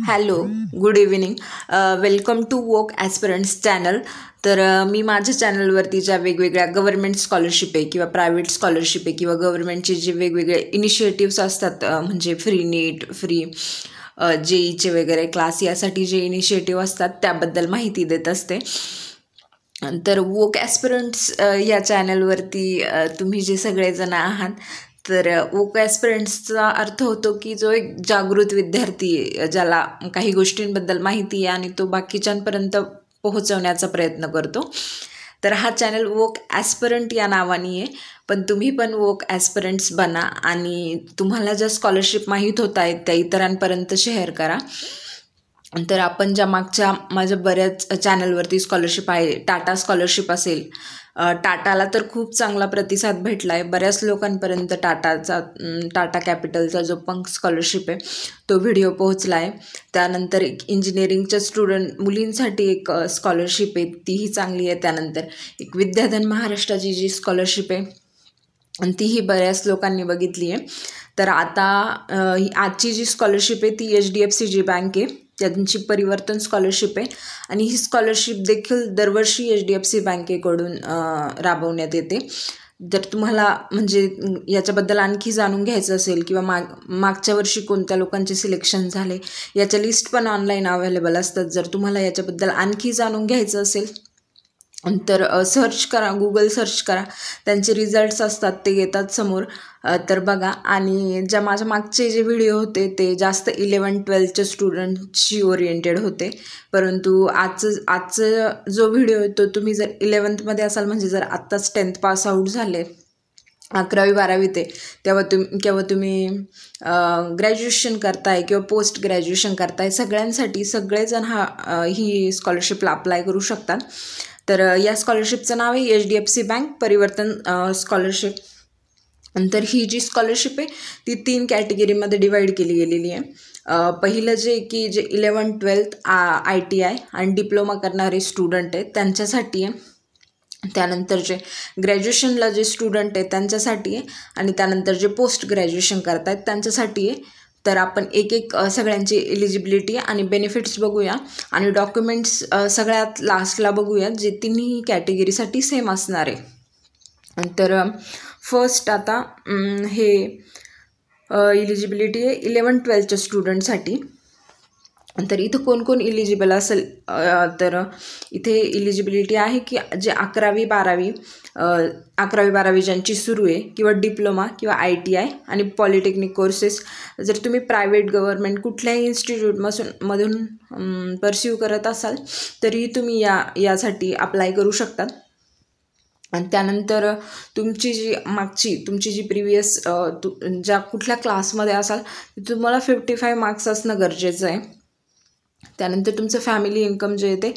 Hello, good evening. Welcome to woke aspirants channel. तर मी माझ्या चॅनलवरती ज्या वेगवेगळ्या गव्हर्नमेंट स्कॉलरशिप आहे किंवा प्रायव्हेट स्कॉलरशिप आहे किंवा गव्हर्नमेंटचे जे वेगवेगळे इनिशिएटिव्स असतात, म्हणजे फ्री नीट, फ्री JEEचे वगैरे क्लास, यासाठी जे इनिशिएटिव्ह असतात त्याबद्दल माहिती देत असते. तर वोक ॲस्पिरंट्स या चॅनलवरती तुम्ही जे सगळेजण आहात, तर वोक ॲस्पिरंट्सचा अर्थ होतो की जो एक जागृत विद्यार्थी आहे, ज्याला काही गोष्टींबद्दल माहिती आहे आणि तो बाकीच्यांपर्यंत पोहोचवण्याचा प्रयत्न करतो. तर हा चॅनल वोक ॲस्पिरंट या नावाने आहे, पण तुम्ही पण वोक ॲस्पिरंट्स बना आणि तुम्हाला ज्या स्कॉलरशिप माहीत होत आहेत त्या इतरांपर्यंत शेअर करा. तर आपण ज्या मागच्या माझ्या बऱ्याच चॅनलवरती स्कॉलरशिप आहे, टाटा स्कॉलरशिप असेल, टाटाला तर खूप चांगला प्रतिसाद भेटला आहे. बऱ्याच लोकांपर्यंत टाटा कॅपिटलचा जो पंख स्कॉलरशिप आहे तो व्हिडिओ पोहोचला आहे. त्यानंतर एक इंजिनिअरिंगच्या स्टुडंट मुलींसाठी एक स्कॉलरशिप आहे, तीही चांगली आहे. त्यानंतर एक विद्याधन महाराष्ट्राची जी स्कॉलरशिप आहे आणि तीही बऱ्याच लोकांनी बघितली आहे. तर आता आजची जी स्कॉलरशिप आहे ती HDFC बँक आहे, त्यांची परिवर्तन स्कॉलरशिप आहे आणि ही स्कॉलरशिप देखील दरवर्षी HDFC बँकेकडून राबवण्यात येते. जर तुम्हाला म्हणजे याच्याबद्दल आणखी जाणून घ्यायचं असेल किंवा मागच्या वर्षी कोणत्या लोकांचे सिलेक्शन झाले याच्या लिस्ट पण ऑनलाईन अवेलेबल असतात. जर तुम्हाला याच्याबद्दल आणखी जाणून घ्यायचं असेल तर सर्च करा, गुगल सर्च करा, त्यांचे रिझल्ट्स असतात ते येतात समोर, तर बघा. आणि ज्या माझ्या मागचे जे व्हिडिओ होते ते जास्त 11-12च्या स्टुडंटशी ओरिएंटेड होते, परंतु आजचं जो व्हिडिओ आहे तो तुम्ही जर 11th असाल, म्हणजे जर आत्ताच 10th पास आऊट झाले, 11वी-12वी तेव्हा तुम्ही ग्रॅज्युएशन करताय किंवा पोस्ट ग्रॅज्युएशन करताय, सगळ्यांसाठी सगळेजण ही स्कॉलरशिपला अप्लाय करू शकतात. तर या स्कॉलरशिपचं नाव आहे HDFC बँक परिवर्तन स्कॉलरशिप. नंतर ही जी स्कॉलरशिप आहे ती 3 कॅटेगरीमध्ये डिवाईड केली गेलेली आहे. पहिलं जे 11-12 ITI आणि डिप्लोमा करणारे स्टुडंट आहेत त्यांच्यासाठी आहे. त्यानंतर जे ग्रॅज्युएशनला जे स्टुडंट आहेत त्यांच्यासाठी आहे आणि त्यानंतर जे पोस्ट ग्रॅज्युएशन करत आहेत त्यांच्यासाठी आहे. तर आपण एक सगळ्यांची एलिजिबिलिटी आणि बेनिफिट्स बघूया आणि डॉक्युमेंट्स सगळ्यात लास्टला बघूया, जे तिन्ही कॅटेगरीसाठी सेम असणार आहे. तर फर्स्ट आता हे एलिजिबिलिटी आहे 11-12च्या स्टुडंटसाठी. तर इथं कोण इलिजिबल असेल, तर इथे इलिजिबिलिटी आहे की जे 11वी-12वी ज्यांची सुरू आहे किंवा डिप्लोमा किंवा ITI आणि पॉलिटेक्निक कोर्सेस, जर तुम्ही प्रायव्हेट गव्हर्नमेंट कुठल्याही इन्स्टिट्यूटमधून परस्यू करत असाल तरी तुम्ही यासाठी अप्लाय करू शकतात. आणि त्यानंतर तुमची जी प्रिवियस ज्या कुठल्या क्लासमध्ये असाल तुम्हाला 55 मार्क्स असणं गरजेचं आहे. त्यानंतर तुमचं फॅमिली इन्कम जे आहे ते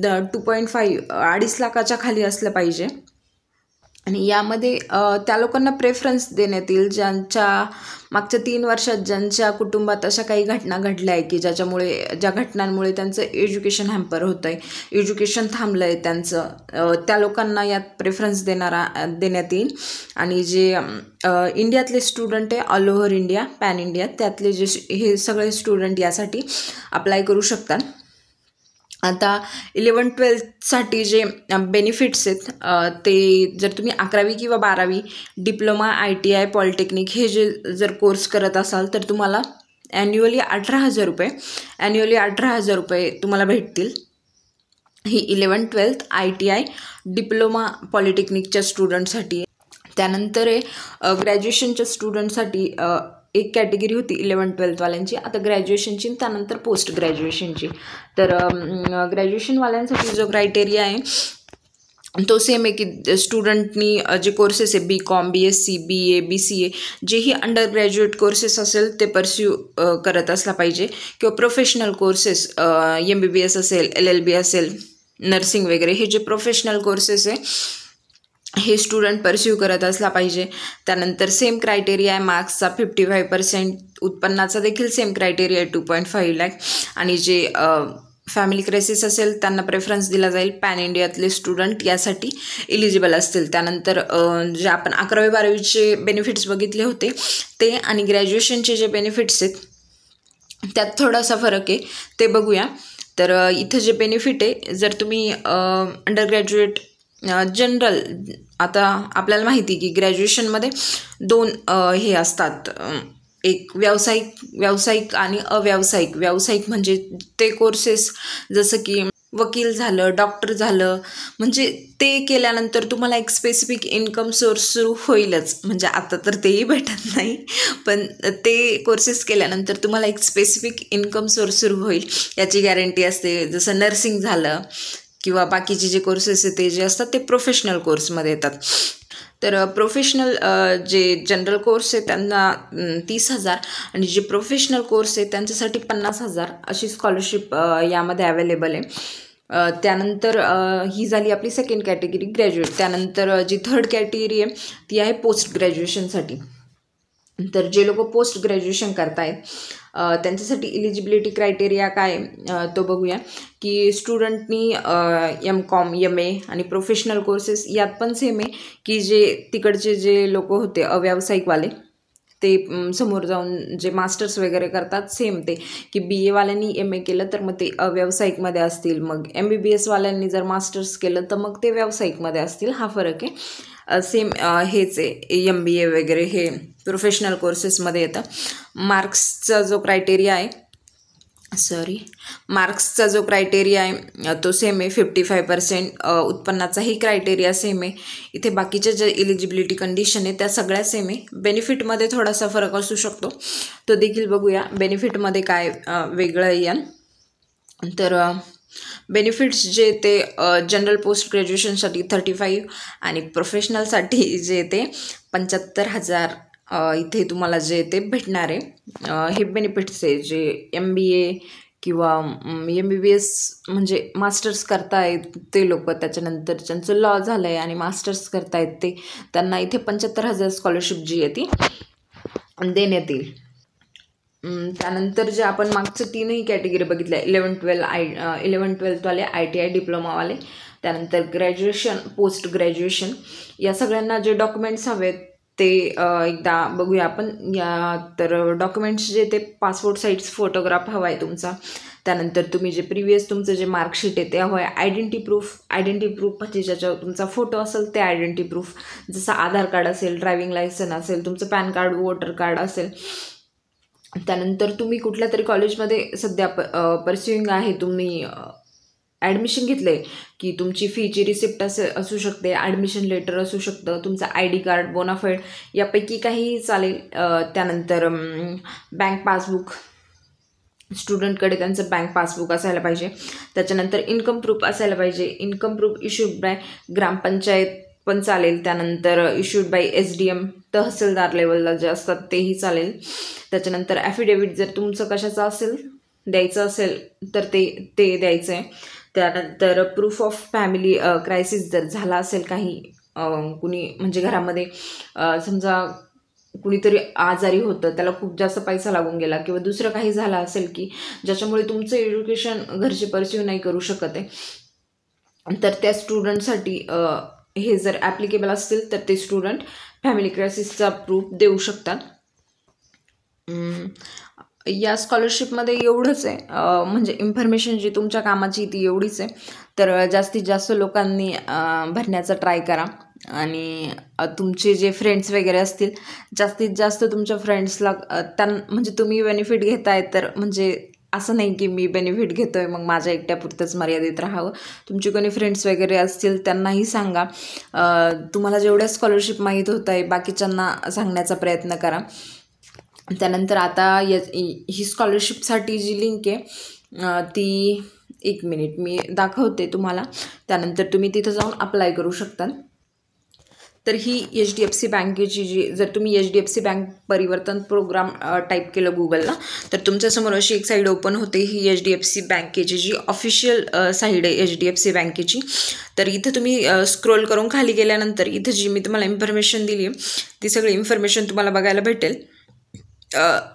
2.5 लाखाच्या खाली असलं पाहिजे. आणि यामध्ये त्या लोकांना प्रेफरन्स देण्यात येईल ज्यांच्या मागच्या 3 वर्षात ज्यांच्या कुटुंबात अशा काही घटना घडल्या आहे की ज्या घटनांमुळे त्यांचं एज्युकेशन हॅम्पर होतं आहे, एज्युकेशन थांबलं आहे त्यांचं, त्या लोकांना यात प्रेफरन्स देण्यात येईल. आणि जे इंडियातले स्टुडंट आहे, all over India, pan India, त्यातले हे सगळे स्टुडंट यासाठी अप्लाय करू शकतात. आता 11-12साठी जे बेनिफिट्स आहेत ते, जर तुम्ही 11वी किंवा 12वी डिप्लोमा, ITI, पॉलिटेक्निक हे जर कोर्स करत असाल तर तुम्हाला ॲन्युअली 18,000 रुपये तुम्हाला भेटतील. ही 11-12 ITI डिप्लोमा पॉलिटेक्निकच्या स्टुडंटसाठी. त्यानंतर ग्रॅज्युएशनच्या स्टुडंटसाठी एक कॅटेगरी होती 11-12वाल्यांची, आता ग्रॅज्युएशनची, त्यानंतर पोस्ट ग्रॅज्युएशनची. तर ग्रॅज्युएशनवाल्यांसाठी जो क्रायटेरिया आहे तो सेम आहे की स्टुडंटनी जे कोर्सेस आहे BCom, BSc, BA, BCA जेही अंडर ग्रॅज्युएट कोर्सेस असेल ते परस्यू करत असला पाहिजे, किंवा प्रोफेशनल कोर्सेस MBBS असेल, LLB असेल, नर्सिंग वगैरे, हे जे प्रोफेशनल कोर्सेस आहे हे स्टुडंट परस्यू करत असला पाहिजे. त्यानंतर सेम क्रायटेरिया आहे मार्क्सचा 55%, उत्पन्नाचा देखील सेम क्रायटेरिया आहे 2.5 लाख. आणि जे फॅमिली क्रायसिस असेल त्यांना प्रेफरन्स दिला जाईल, पॅन इंडियातले स्टुडंट यासाठी इलिजिबल असतील. त्यानंतर जे आपण 11वी-12वीचे बेनिफिट्स बघितले होते ते आणि ग्रॅज्युएशनचे जे बेनिफिट्स आहेत त्यात थोडासा फरक आहे, ते बघूया. तर इथं जे बेनिफिट आहे, जर तुम्ही अंडर ग्रॅज्युएट जनरल, आता आपल्याला माहिती की ग्रॅज्युएशनमध्ये 2 हे असतात, एक व्यावसायिक आणि अव्यावसायिक. व्यावसायिक म्हणजे ते कोर्सेस जसं की वकील झालं, डॉक्टर झालं, म्हणजे ते केल्यानंतर तुम्हाला एक स्पेसिफिक इन्कम सोर्स सुरू होईलच. म्हणजे आता तर तेही भेटत नाही, पण ते कोर्सेस केल्यानंतर तुम्हाला एक स्पेसिफिक इन्कम सोर्स सुरू होईल याची गॅरंटी असते. जसं नर्सिंग झालं किंवा बाकीचे जे कोर्सेस आहेत ते जे असतात ते प्रोफेशनल कोर्समध्ये येतात. तर प्रोफेशनल जे जनरल कोर्स आहे त्यांना 30,000 आणि जे प्रोफेशनल कोर्स आहे त्यांच्यासाठी 50,000 अशी स्कॉलरशिप यामध्ये अवेलेबल आहे. त्यानंतर ही झाली आपली सेकंड कॅटेगरी ग्रॅज्युएट. त्यानंतर जी थर्ड कॅटेगरी आहे ती आहे पोस्ट ग्रॅज्युएशनसाठी. तर जे लोक पोस्ट ग्रॅज्युएशन करतायत त्यांच्यासाठी इलिजिबिलिटी क्रायटेरिया काय तो बघूया. की स्टुडंटनी MCOM, MA आणि प्रोफेशनल कोर्सेस यात पण सेम आहे की जे तिकडचे जे लोक होते अव्यावसायिकवाले ते समोर जाऊन जे मास्टर्स वगैरे करतात सेम ते की BA वाल्यांनी MA केलं तर मग ते अव्यावसायिकमध्ये असतील, मग MBBS वाल्यांनी जर मास्टर्स केलं तर मग ते व्यावसायिकमध्ये असतील. हा फरक आहे. सेम हेच आहे, MBA वगैरे हे प्रोफेशनल कोर्सेसमध्ये येतं. मार्क्सचा जो क्रायटेरिया आहे तो सेम आहे, 55%. उत्पन्नाचाही क्रायटेरिया सेम आहे. इथे बाकीच्या ज्या इलिजिबिलिटी कंडिशन आहे त्या सगळ्या सेम आहे. बेनिफिटमध्ये थोडासा फरक असू शकतो, तो देखील बघूया. बेनिफिटमध्ये काय वेगळं आहे. तर बेनिफिट्स जे ते जनरल पोस्ट ग्रॅज्युएशनसाठी 35 आणि प्रोफेशनलसाठी जे ते 75,000 इथे तुम्हाला जे ते भेटणार आहे. हे बेनिफिट्स आहे जे MBA किंवा MBBS म्हणजे मास्टर्स करतायत ते लोक, त्याच्यानंतर ज्यांचं लॉ झालं आहे आणि मास्टर्स करतायत ते, त्यांना इथे 75,000 स्कॉलरशिप जी आहे ती देण्यात येईल. त्यानंतर जे आपण मागचं 3ही कॅटेगरी बघितल्या, 11-12वाले, ITI डिप्लोमावाले, त्यानंतर ग्रॅज्युएशन, पोस्ट ग्रॅज्युएशन, या सगळ्यांना जे डॉक्युमेंट्स हवेत ते एकदा बघूया आपण. तर डॉक्युमेंट्स जे ते पासपोर्ट साईज फोटोग्राफ हवा आहे तुमचा. त्यानंतर तुम्ही जे प्रिव्हियस तुमचं जे मार्कशीट आहे ते हवं आहे. आयडेंटिटी प्रूफ म्हणजे ज्याच्यावर तुमचा फोटो असेल ते आयडेंटिटी प्रूफ, जसं आधार कार्ड असेल, ड्रायव्हिंग लायसन असेल, तुमचं पॅन कार्ड, वोटर कार्ड असेल. त्यानंतर तुम्ही कुठल्या तरी कॉलेजमध्ये सध्या परस्युइंग आहे, तुम्ही ॲडमिशन घेतलं आहे की तुमची फीची रिसिप्ट असू शकते, ॲडमिशन लेटर असू शकतं, तुमचं ID कार्ड, बोनाफाईड यापैकी काही चालेल. त्यानंतर बँक पासबुक, स्टुडंटकडे त्यांचं बँक पासबुक असायला पाहिजे. त्याच्यानंतर इन्कम प्रूफ असायला पाहिजे. इन्कम प्रूफ इश्यूड बाय ग्रामपंचायत पण चालेल. त्यानंतर इश्यूड बाय SDM, तहसीलदार लेवलला जे असतात तेही चालेल. त्याच्यानंतर ॲफिडेविट जर तुमचं कशाचं द्यायचं असेल तर ते द्यायचं आहे. त्यानंतर प्रूफ ऑफ फॅमिली क्रायसिस जर झाला असेल काही, कुणी म्हणजे घरामध्ये समजा कुणीतरी आजारी होतं, त्याला खूप जास्त पैसा लागून गेला किंवा दुसरं काही झालं असेल की ज्याच्यामुळे तुमचं एज्युकेशन घरचे परस्यू नाही करू शकत आहे, तर त्या स्टुडंटसाठी हे जर ॲप्लिकेबल असतील तर ते स्टुडंट फॅमिली क्रायसिसचा प्रूफ देऊ शकतात. या स्कॉलरशिपमध्ये एवढंच आहे, म्हणजे इन्फॉर्मेशन जी तुमच्या कामाची ती एवढीच आहे. तर जास्तीत जास्त लोकांनी भरण्याचा ट्राय करा आणि तुमचे जे फ्रेंड्स वगैरे असतील जास्तीत जास्त तुमच्या फ्रेंड्सला म्हणजे तुम्ही बेनिफिट घेताय तर म्हणजे असं नाही की मी बेनिफिट घेतो आहे मग माझ्या एकट्यापुरतंच मर्यादित राहावं. तुमचे कोणी फ्रेंड्स वगैरे असतील त्यांनाही सांगा. तुम्हाला जेवढ्या स्कॉलरशिप माहीत होत आहे बाकीच्यांना सांगण्याचा प्रयत्न करा. त्यानंतर आता ही स्कॉलरशिपसाठी जी लिंक आहे ती 1 मिनिट मी दाखवते तुम्हाला. त्यानंतर तुम्ही तिथं जाऊन अप्लाय करू शकता. तर ही HDFC बँकेची जर तुम्ही HDFC बँक परिवर्तन प्रोग्राम टाईप केलं गुगलला तर तुमच्यासमोर अशी एक साईड ओपन होते. ही HDFC बँकेची जी ऑफिशियल साईड आहे HDFC बँकेची. तर इथं तुम्ही स्क्रोल करून खाली गेल्यानंतर इथं जी मी तुम्हाला इन्फॉर्मेशन दिली आहे ती सगळी इन्फॉर्मेशन तुम्हाला बघायला भेटेल.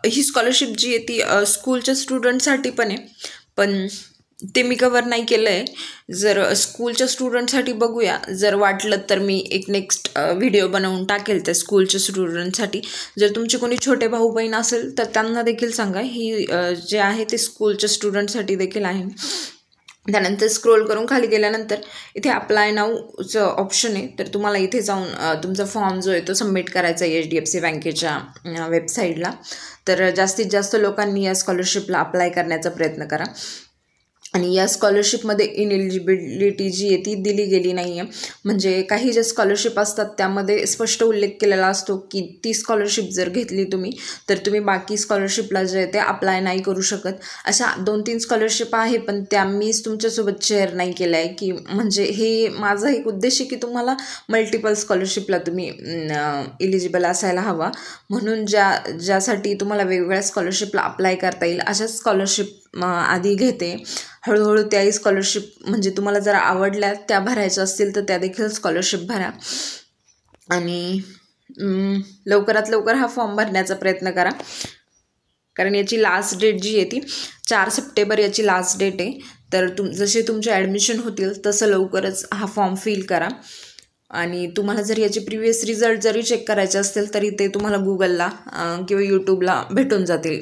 ही स्कॉलरशिप जी आहे ती स्कूलच्या स्टुडंटसाठी पण आहे, पण ते मी कवर नाही केलं आहे. जर स्कूलच्या स्टुडंटसाठी बघूया, जर वाटलं तर मी एक नेक्स्ट व्हिडिओ बनवून टाकेल त्या स्कूलच्या स्टुडंटसाठी. जर तुमचे कोणी छोटे भाऊ बहीण असेल तर त्यांना देखील सांगा. ही जे आहे ते स्कूलच्या स्टुडंटसाठी देखील आहे. त्यानंतर स्क्रोल करून खाली गेल्यानंतर इथे अप्लाय नाऊचं ऑप्शन आहे. तर तुम्हाला इथे जाऊन तुमचा फॉर्म जो आहे तो सबमिट करायचा आहे HDFC बँकेच्या वेबसाईटला. तर जास्तीत जास्त लोकांनी या स्कॉलरशिपला अप्लाय करण्याचा प्रयत्न करा. आणि या स्कॉलरशिपमध्ये इनएलिजिबिलिटी जी आहे ती दिली गेली नाही आहे. म्हणजे काही ज्या स्कॉलरशिप असतात त्यामध्ये स्पष्ट उल्लेख केलेला असतो की ती स्कॉलरशिप जर घेतली तुम्ही तर तुम्ही बाकी स्कॉलरशिपला जे आहे ते अप्लाय नाही करू शकत. अशा 2-3 स्कॉलरशिप आहे, पण त्या मीच तुमच्यासोबत शेअर नाही केल्या आहे, की म्हणजे हे माझा एक उद्देश आहे की तुम्हाला मल्टिपल स्कॉलरशिपला तुम्ही इलिजिबल असायला हवा. म्हणून ज्यासाठी तुम्हाला वेगवेगळ्या स्कॉलरशिपला अप्लाय करता येईल अशा स्कॉलरशिप आधी घेते. हळूहळू त्याही स्कॉलरशिप म्हणजे तुम्हाला जर आवडल्या त्या भरायच्या असतील तर त्या देखील स्कॉलरशिप भरा. आणि लवकरात लवकर हा फॉर्म भरण्याचा प्रयत्न करा, कारण याची लास्ट डेट जी आहे ती 4 सप्टेंबर याची लास्ट डेट आहे. तर जसे तुमचे ॲडमिशन होतील तसं लवकरच हा फॉर्म फिल करा. आणि तुम्हाला जर याचे प्रिव्हियस रिझल्ट जरी चेक करायचे असतील तरी ते तुम्हाला गुगलला किंवा यूट्यूबला भेटून जातील.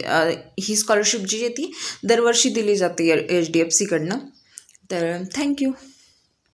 ही स्कॉलरशिप जी आहे ती दरवर्षी दिली जाते HDFCकडनं. तर थँक्यू.